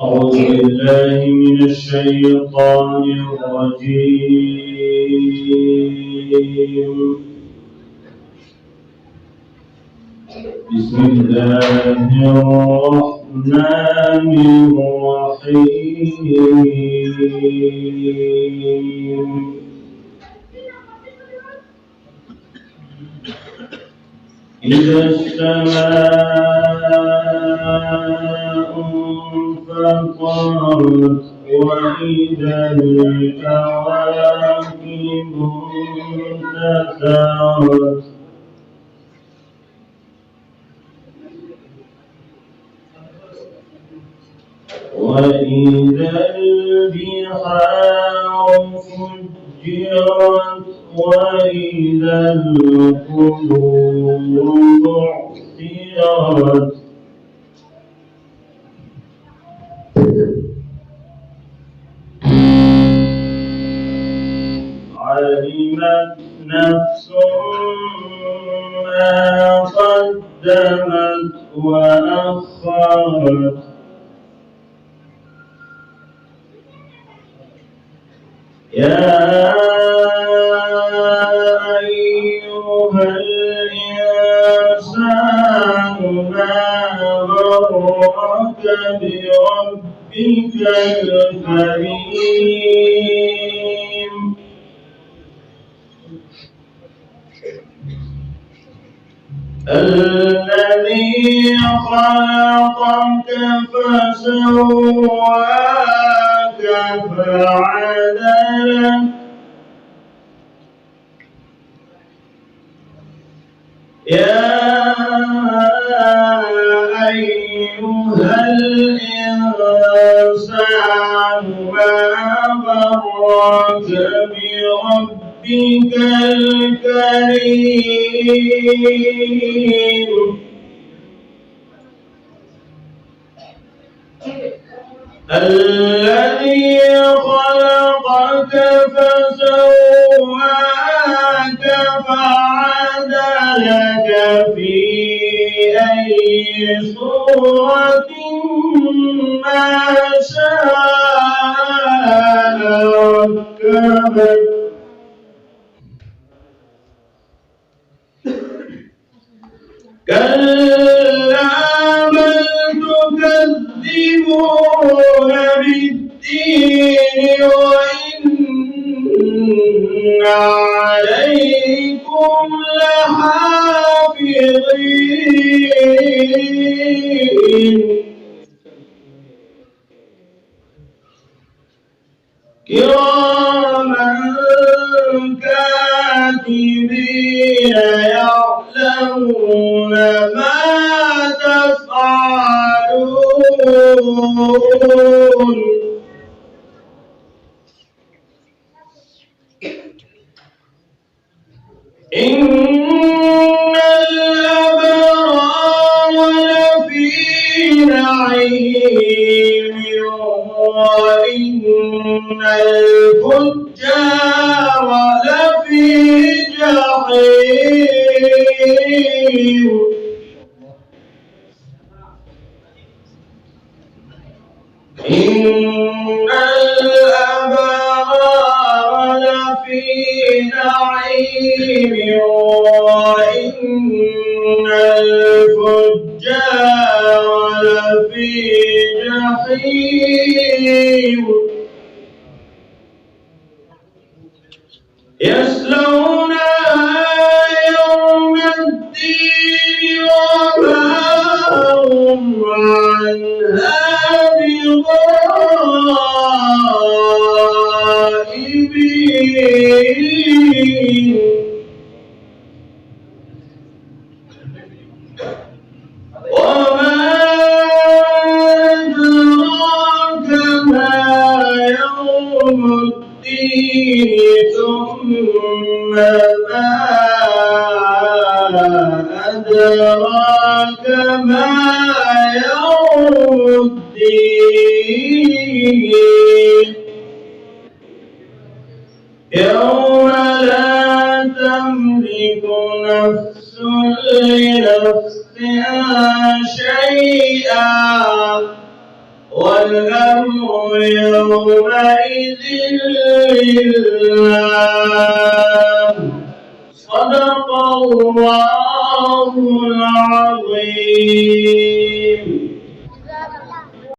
أعوذ بالله من الشيطان الرجيم. بسم الله الرحمن الرحيم. إذا السماء انفطرت وإذا الكواكب انتثرت وإذا البحار فجرت وإذا القبور بعثرت علمت نفس ما قدمت وأخرت يا أيها الإنسان ما غرك بربك الكريم الذي خلقك فسواك فعدلك يا أيها الإنسان ما غرك بربك الكريم الذي خلقك فسواك فعدلك في أي صورة ما شاء ركبك كلا بل تكذبون بالدين وإن عليكم لحافظين كراما كاتبين يعلمون ما تفعلون إن الأبرار لفي نعيم وإن الفجار لفي جحيم إن الأبرار لفي نعيم وإن الفجار لفي جحيم يصلونها يوم الدين وما هم عنها بغائبين وما أدراك ما يوم الدين ثم ما أدراك ما يوم الدين يوم لا تملك نفس لنفس شيئا والأمر يومئذ لله. صدق الله العظيم.